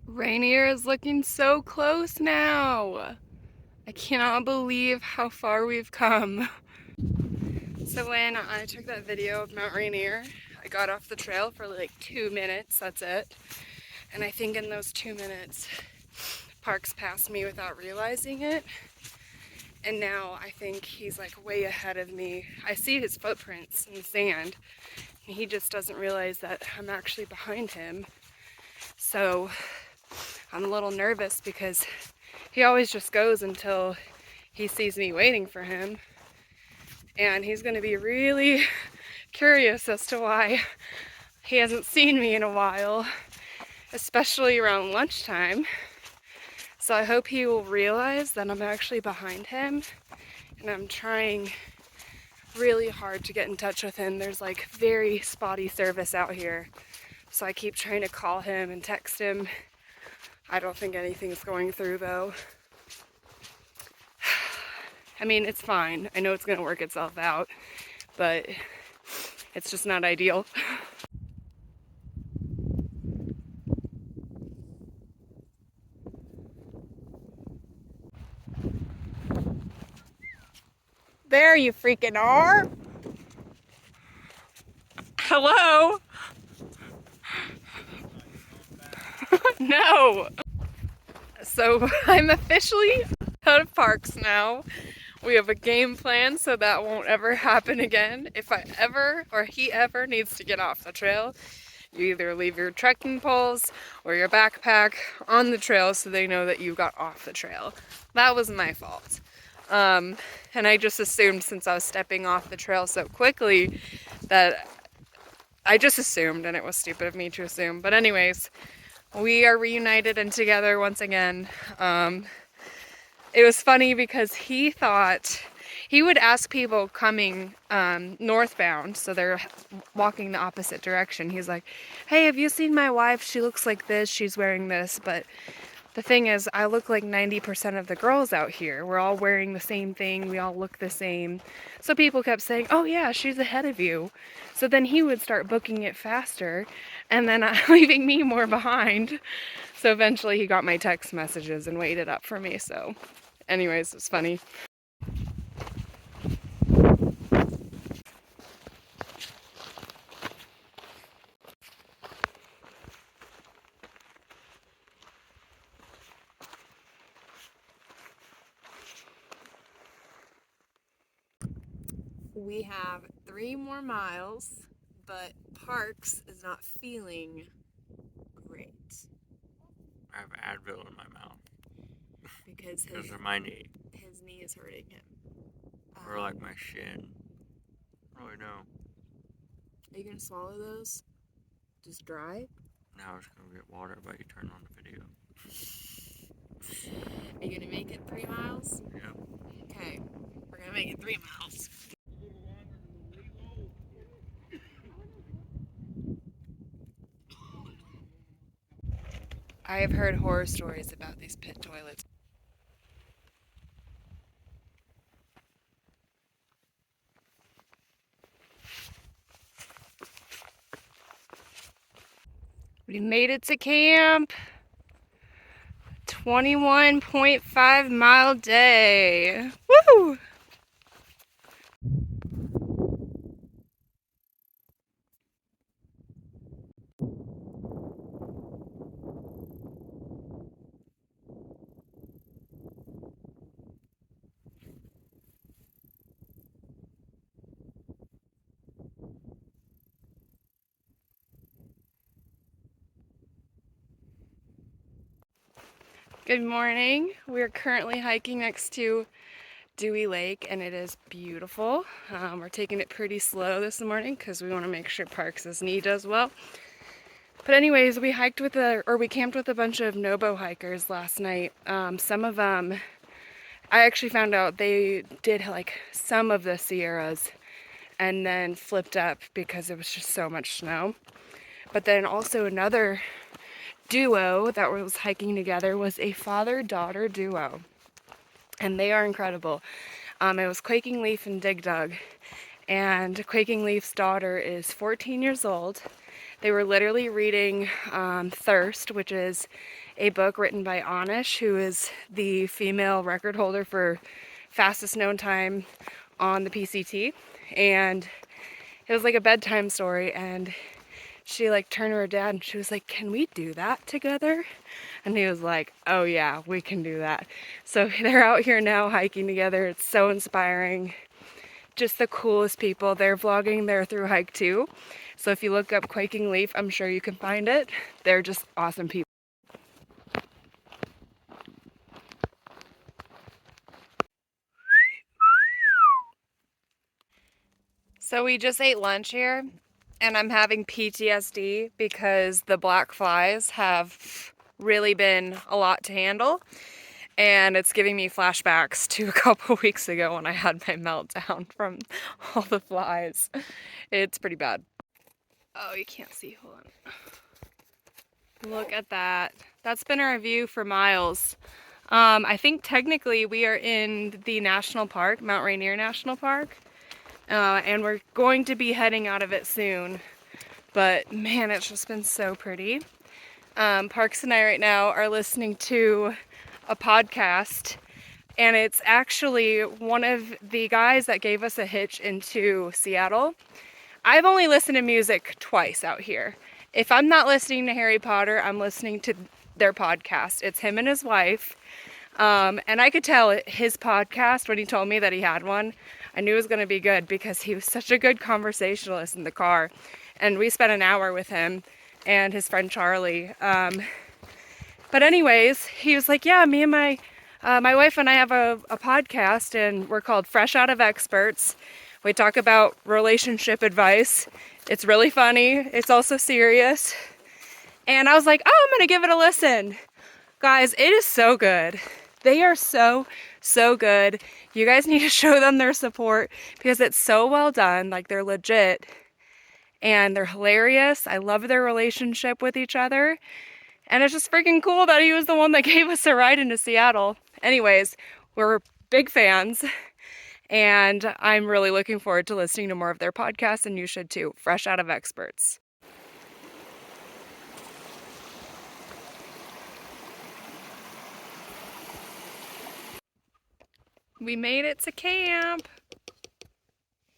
Rainier is looking so close now. I cannot believe how far we've come. So when I took that video of Mount Rainier, I got off the trail for like 2 minutes, that's it. And I think in those 2 minutes, Parks passed me without realizing it. And now I think he's like way ahead of me. I see his footprints in the sand, and he just doesn't realize that I'm actually behind him. So I'm a little nervous because he always just goes until he sees me waiting for him. And he's going to be really curious as to why he hasn't seen me in a while, especially around lunchtime. So I hope he will realize that I'm actually behind him, and I'm trying really hard to get in touch with him. There's like very spotty service out here, so I keep trying to call him and text him. I don't think anything's going through though. I mean, it's fine. I know it's gonna work itself out, but it's just not ideal. There you freaking are. Hello? No. So I'm officially out of Parks now. We have a game plan so that won't ever happen again. If I ever, or he ever, needs to get off the trail, you either leave your trekking poles or your backpack on the trail so they know that you got off the trail. That was my fault. And I just assumed, since I was stepping off the trail so quickly, that I just assumed, and it was stupid of me to assume. But anyways, we are reunited and together once again. It was funny because he thought he would ask people coming northbound, so they're walking the opposite direction. He's like, hey, have you seen my wife? She looks like this, she's wearing this. But the thing is, I look like 90% of the girls out here. We're all wearing the same thing, we all look the same. So people kept saying, oh yeah, she's ahead of you. So then he would start booking it faster, and then leaving me more behind. So eventually he got my text messages and waited up for me. So anyways, it's funny. We have 3 more miles, but Parks is not feeling great. I have Advil in my mouth. Because of my knee. His knee is hurting him. Or like my shin. I really know. Are you gonna swallow those? Just dry? Now it's gonna get water while you turn on the video. Are you gonna make it 3 miles? Yep. Okay, we're gonna make it 3 miles. I have heard horror stories about these pit toilets. We made it to camp. 21.5 mile day. Woo! Good morning. We're currently hiking next to Dewey Lake, and it is beautiful. We're taking it pretty slow this morning because we want to make sure Parks' knee does well. But anyways, we camped with a bunch of Nobo hikers last night. Some of them, I actually found out they did like some of the Sierras and then flipped up because it was just so much snow. But then also another duo that was hiking together was a father-daughter duo, and they are incredible. It was Quaking Leaf and Dig Dug, and Quaking Leaf's daughter is 14 years old. They were literally reading Thirst, which is a book written by Anish, who is the female record holder for fastest known time on the PCT. And it was like a bedtime story, and she like turned to her dad and she was like, "Can we do that together?" And he was like, "Oh yeah, we can do that." So they're out here now hiking together. It's so inspiring. Just the coolest people. They're vlogging their through hike too. So if you look up Quaking Leaf, I'm sure you can find it. They're just awesome people. So we just ate lunch here, and I'm having PTSD because the black flies have really been a lot to handle. And it's giving me flashbacks to a couple weeks ago when I had my meltdown from all the flies. It's pretty bad. Oh, you can't see. Hold on. Look at that. That's been our view for miles. I think technically we are in the national park, Mount Rainier National Park. And we're going to be heading out of it soon. But man, it's just been so pretty. Parks and I right now are listening to a podcast, and it's actually one of the guys that gave us a hitch into Seattle. I've only listened to music twice out here. If I'm not listening to Harry Potter, I'm listening to their podcast. It's him and his wife. And I could tell his podcast, when he told me that he had one, I knew it was going to be good because he was such a good conversationalist in the car. And we spent an hour with him and his friend Charlie. But anyways, he was like, yeah, me and my wife and I have a podcast, and we're called Fresh Out of Experts. We talk about relationship advice. It's really funny. It's also serious. And I was like, oh, I'm going to give it a listen. Guys, it is so good. They are so good. You guys need to show them their support because it's so well done. Like, they're legit and they're hilarious. I love their relationship with each other. And it's just freaking cool that he was the one that gave us a ride into Seattle. Anyways, we're big fans, and I'm really looking forward to listening to more of their podcasts, and you should too. Fresh Out of Experts. We made it to camp.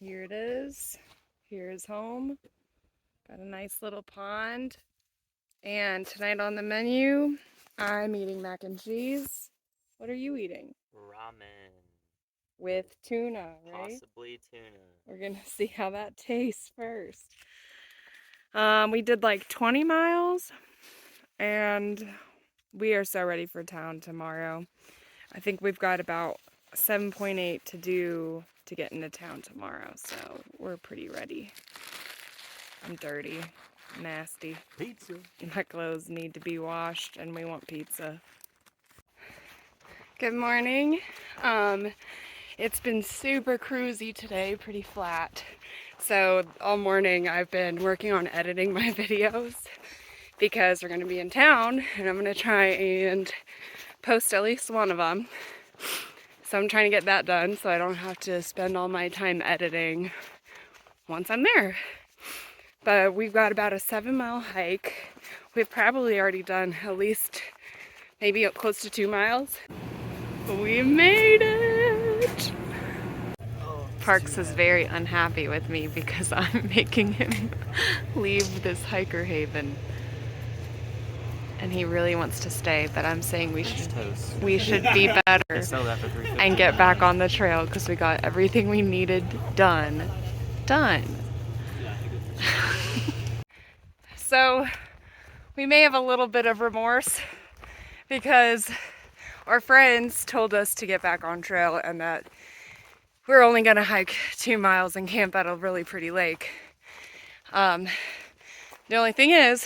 Here it is. Here's home. Got a nice little pond. And tonight on the menu, I'm eating mac and cheese. What are you eating? Ramen. With tuna, right? Possibly tuna. We're gonna see how that tastes first. We did like 20 miles, and we are so ready for town tomorrow. I think we've got about 7.8 to do to get into town tomorrow, so we're pretty ready. I'm dirty, nasty. Pizza. My clothes need to be washed, and we want pizza. Good morning. It's been super cruisy today, pretty flat. So all morning I've been working on editing my videos because we're going to be in town, and I'm going to try and post at least one of them. So I'm trying to get that done so I don't have to spend all my time editing once I'm there. But we've got about a 7-mile hike. We've probably already done at least maybe close to 2 miles. We made it! Parks is very unhappy with me because I'm making him leave this hiker haven. And he really wants to stay, but I'm saying we should be better and get back on the trail because we got everything we needed done. So we may have a little bit of remorse because our friends told us to get back on trail and that we're only gonna hike 2 miles and camp at a really pretty lake. The only thing is,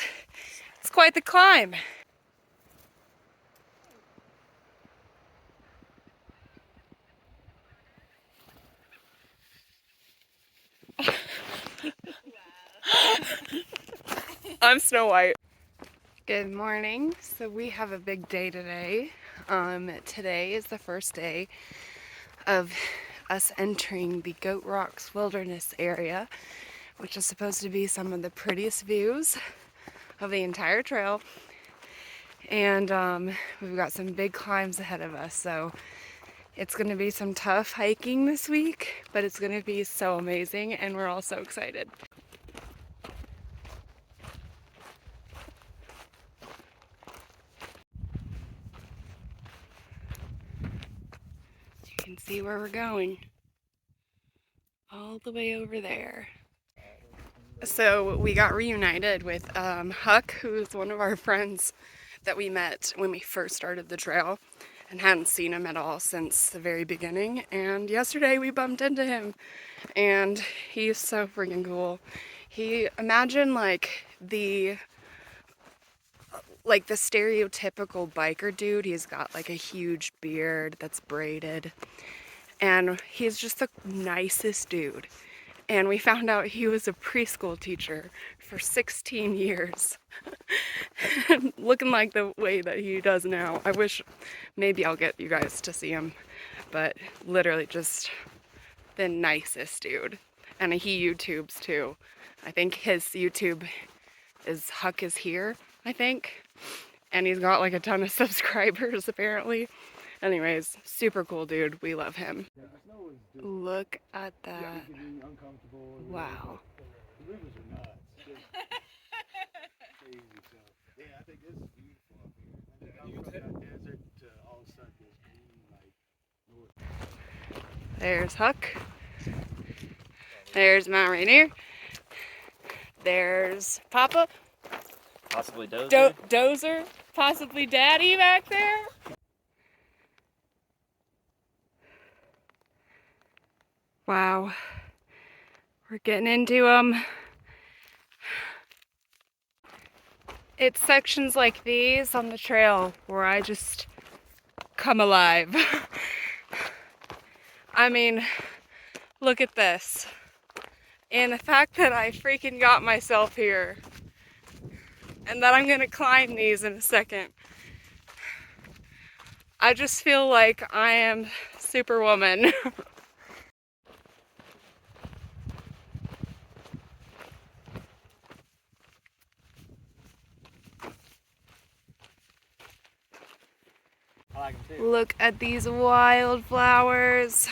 it's quite the climb. I'm Snow White. Good morning. So we have a big day today. Today is the first day of us entering the Goat Rocks Wilderness area, which is supposed to be some of the prettiest views of the entire trail. and we've got some big climbs ahead of us, so it's going to be some tough hiking this week, but it's going to be so amazing, and we're all so excited. You can see where we're going. All the way over there. So we got reunited with Huck, who is one of our friends that we met when we first started the trail and hadn't seen him at all since the very beginning. And yesterday we bumped into him, and he's so freaking cool. Imagine like the stereotypical biker dude. He's got like a huge beard that's braided, and he's just the nicest dude. And we found out he was a preschool teacher for 16 years. Looking like the way that he does now. I wish maybe I'll get you guys to see him. But literally just the nicest dude. And he YouTubes too. I think his YouTube is Huck is Here, I think. And he's got like a ton of subscribers apparently. Anyways, super cool dude. We love him. Look at that. Wow. The rivers are nuts. Crazy stuff. Yeah, I think this is beautiful up here. And you from that desert to all of a sudden this green, like, north. There's Huck. There's Mount Rainier. There's Papa. Possibly Dozer. Dozer. Possibly Daddy back there. Wow. We're getting into them. It's sections like these on the trail where I just come alive. I mean, look at this. And the fact that I freaking got myself here. And that I'm gonna climb these in a second. I just feel like I am Superwoman. I like them too. Look at these wildflowers.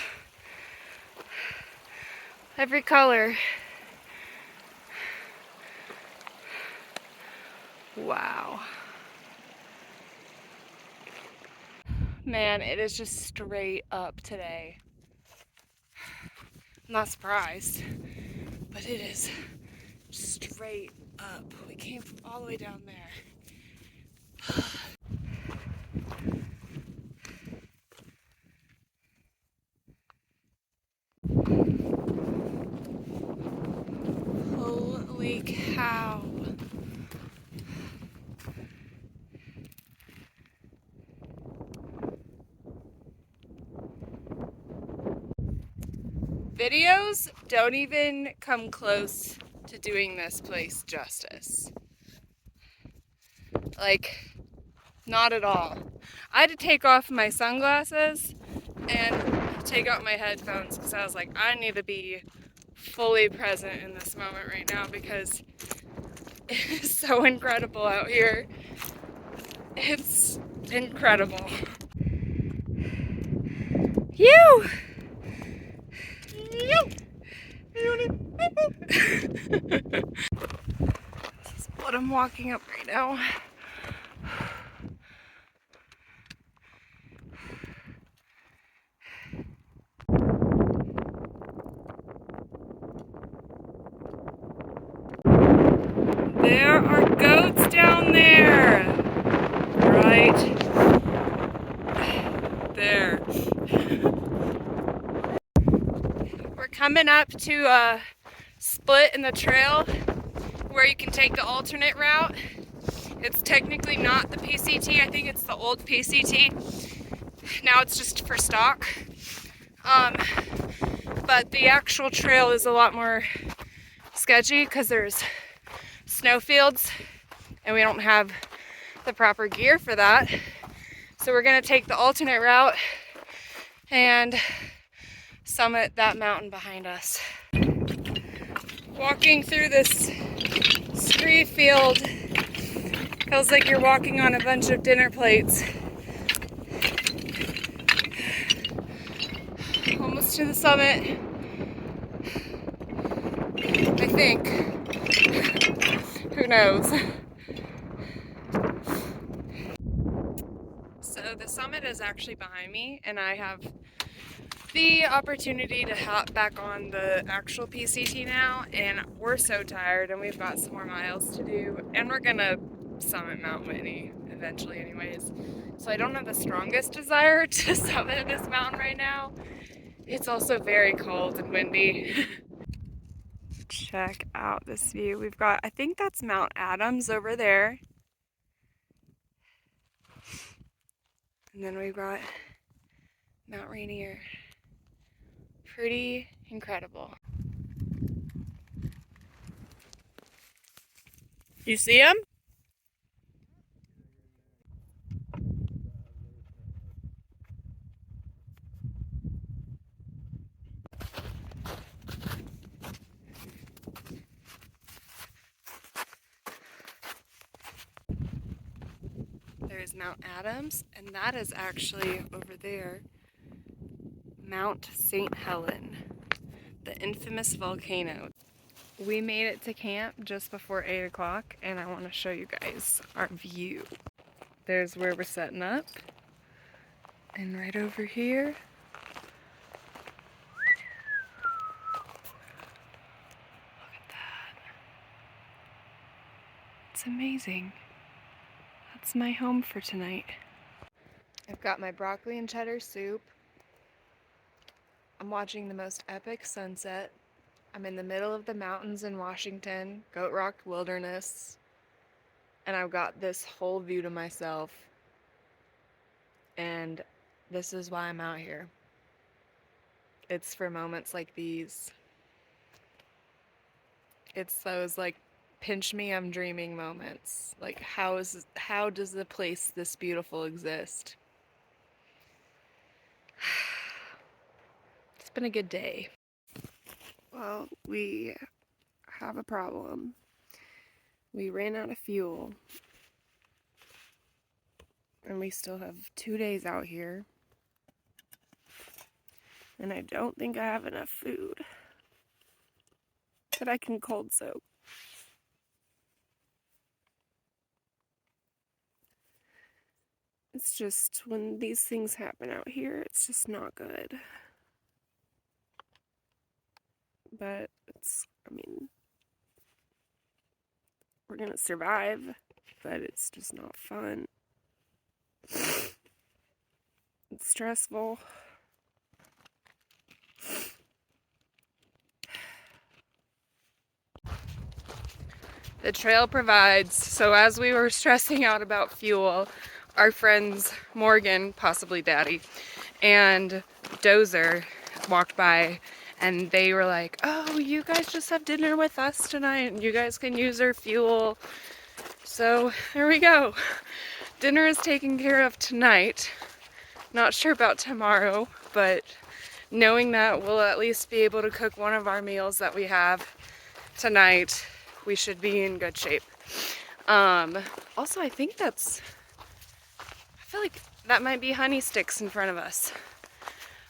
Every color. Wow. Man, it is just straight up today. I'm not surprised, but it is straight up. We came from all the way down there. Holy cow. Videos don't even come close to doing this place justice. Like, not at all. I had to take off my sunglasses and take out my headphones because I was like, I need to be fully present in this moment right now because it is so incredible out here. It's incredible. You! This is what I'm walking up right now. There are goats down there. Right there. We're coming up to a split in the trail where you can take the alternate route. It's technically not the PCT. I think it's the old PCT. Now it's just for stock. But the actual trail is a lot more sketchy because there's snowfields and we don't have the proper gear for that. So we're gonna take the alternate route and summit that mountain behind us. Walking through this scree field Feels like you're walking on a bunch of dinner plates. Almost to the summit, I think. Who knows? So the summit is actually behind me, and I have the opportunity to hop back on the actual PCT now, and we're so tired, and we've got some more miles to do, and we're gonna summit Mount Whitney eventually anyways. So I don't have the strongest desire to summit this mountain right now. It's also very cold and windy. Check out this view. We've got, I think that's Mount Adams over there. And then we've got Mount Rainier. Pretty incredible. You see him? There's Mount Adams, and that is actually over there, Mount St. Helen, the infamous volcano. We made it to camp just before 8 o'clock, and I want to show you guys our view. There's where we're setting up, and right over here, look at that. It's amazing. That's my home for tonight. I've got my broccoli and cheddar soup. I'm watching the most epic sunset. I'm in the middle of the mountains in Washington, Goat Rock Wilderness, and I've got this whole view to myself. And this is why I'm out here. It's for moments like these. It's those like pinch me, I'm dreaming moments. Like how does the place this beautiful exist? It's been a good day. Well, we have a problem. We ran out of fuel. And we still have 2 days out here. And I don't think I have enough food that I can cold soak. It's just when these things happen out here, it's just not good. But we're gonna survive, but it's just not fun. It's stressful. The trail provides, so as we were stressing out about fuel, our friends Morgan, possibly Daddy, and Dozer walked by, and they were like, oh, you guys just have dinner with us tonight, and you guys can use our fuel. So there we go. Dinner is taken care of tonight. Not sure about tomorrow, but knowing that we'll at least be able to cook one of our meals that we have tonight, we should be in good shape. Also, I feel like that might be honey sticks in front of us.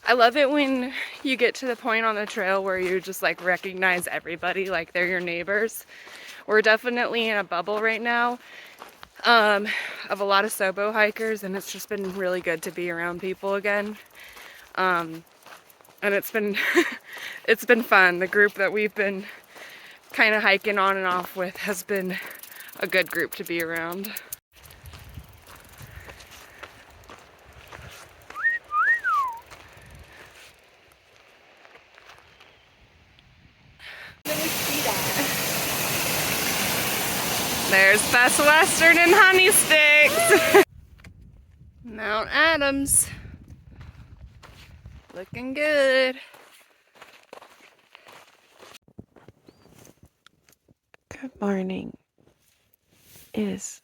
I love it when you get to the point on the trail where you just like recognize everybody, like they're your neighbors. We're definitely in a bubble right now of a lot of SOBO hikers, and it's just been really good to be around people again. And it's been it's been fun. The group that we've been kind of hiking on and off with has been a good group to be around. There's Best Western and honey sticks. Mount Adams. Looking good. Good morning. It is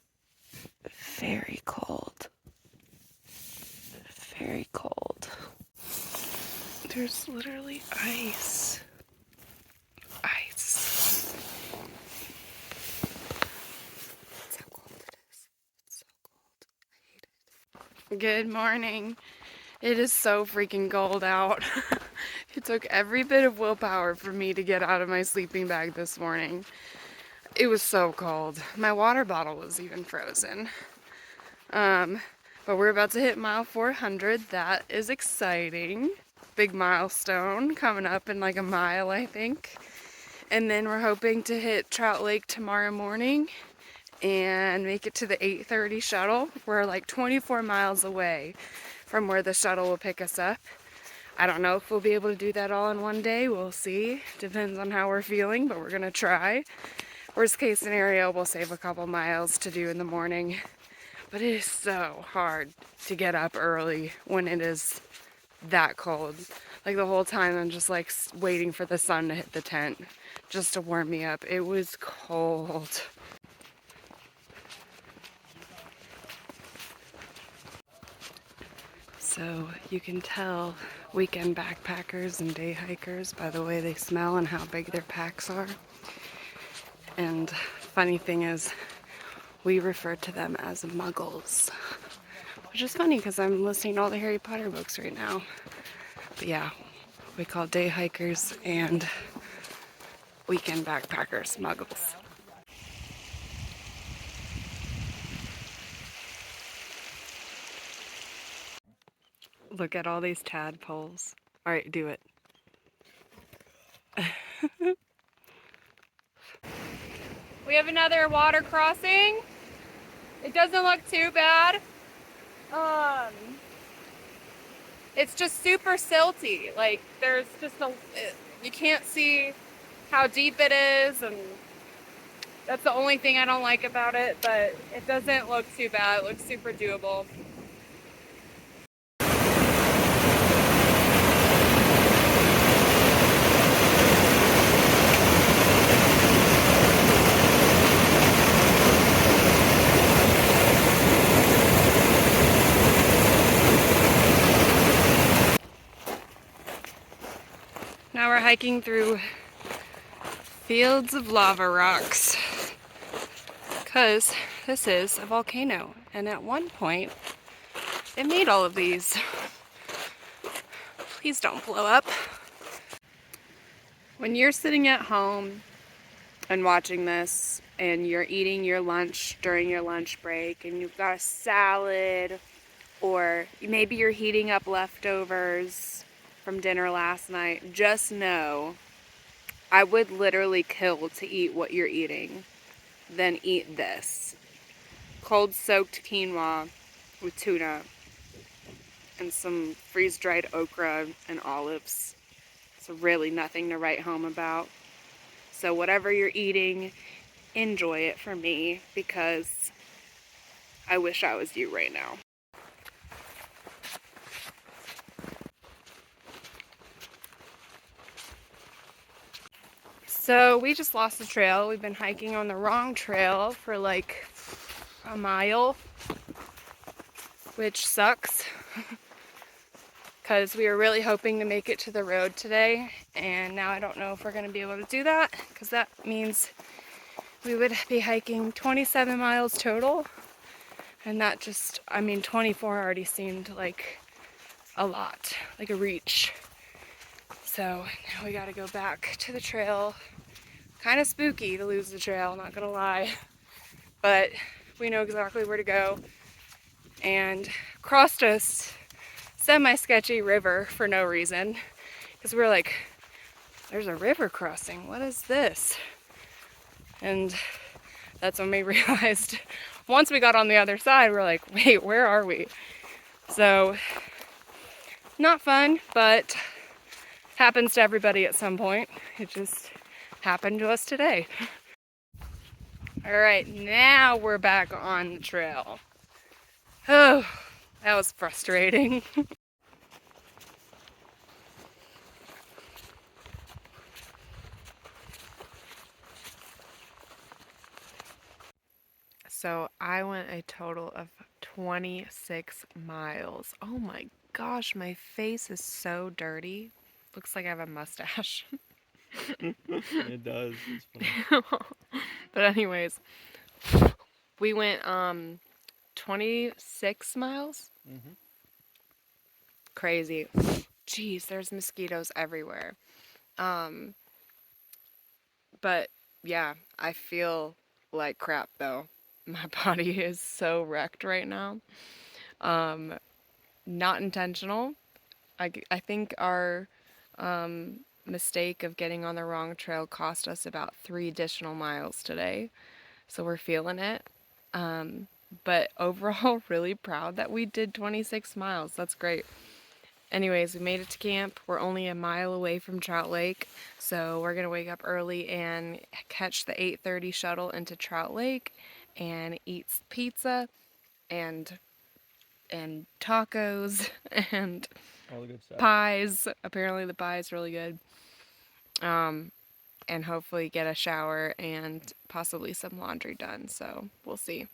very cold. Very cold. There's literally ice. Ice. That's how cold it is. Good morning. It is so freaking cold out. It took every bit of willpower for me to get out of my sleeping bag this morning. It was so cold. My water bottle was even frozen. But we're about to hit mile 400. That is exciting. Big milestone coming up in like a mile, I think. And then we're hoping to hit Trout Lake tomorrow morning and make it to the 8:30 shuttle. We're like 24 miles away from where the shuttle will pick us up. I don't know if we'll be able to do that all in one day. We'll see. Depends on how we're feeling, but we're gonna try. Worst case scenario, we'll save a couple miles to do in the morning. But it is so hard to get up early when it is that cold. Like the whole time I'm just like waiting for the sun to hit the tent just to warm me up. It was cold. So you can tell weekend backpackers and day hikers by the way they smell and how big their packs are. And funny thing is, we refer to them as muggles. Which is funny because I'm listening to all the Harry Potter books right now. But yeah, we call day hikers and weekend backpackers muggles. Look at all these tadpoles. All right, do it. We have another water crossing. It doesn't look too bad. It's just super silty. Like there's just you can't see how deep it is, and that's the only thing I don't like about it, but it doesn't look too bad. It looks super doable. Now we're hiking through fields of lava rocks because this is a volcano, and at one point it made all of these. Please don't blow up. When you're sitting at home and watching this and you're eating your lunch during your lunch break and you've got a salad, or maybe you're heating up leftovers from dinner last night, just know I would literally kill to eat what you're eating than eat this. Cold soaked quinoa with tuna and some freeze-dried okra and olives. So really nothing to write home about. So whatever you're eating, enjoy it for me, because I wish I was you right now. So we just lost the trail. We've been hiking on the wrong trail for like a mile, which sucks because we were really hoping to make it to the road today, and now I don't know if we're going to be able to do that, because that means we would be hiking 27 miles total, and that just, 24 already seemed like a lot, like a reach. So now we got to go back to the trail. Kind of spooky to lose the trail, not gonna lie, but we know exactly where to go, and crossed a semi-sketchy river for no reason, because we were like, there's a river crossing, what is this? And that's when we realized, once we got on the other side, we're like, wait, where are we? So not fun, but happens to everybody at some point. It just happened to us today. All right, now we're back on the trail. Oh, that was frustrating. So I went a total of 26 miles. Oh my gosh, my face is so dirty. Looks like I have a mustache. It does. It's funny. But anyways, we went 26 miles. Mm-hmm. Crazy. Jeez, there's mosquitoes everywhere. Um, but yeah, I feel like crap though. My body is so wrecked right now. Um, Not intentional. I think our mistake of getting on the wrong trail cost us about 3 additional miles today. So we're feeling it. But overall, really proud that we did 26 miles. That's great. Anyways, we made it to camp. We're only a mile away from Trout Lake, so we're gonna wake up early and catch the 8:30 shuttle into Trout Lake and eat pizza and tacos and All the good stuff. pies. Apparently the pie is really good. And hopefully get a shower and possibly some laundry done. So we'll see.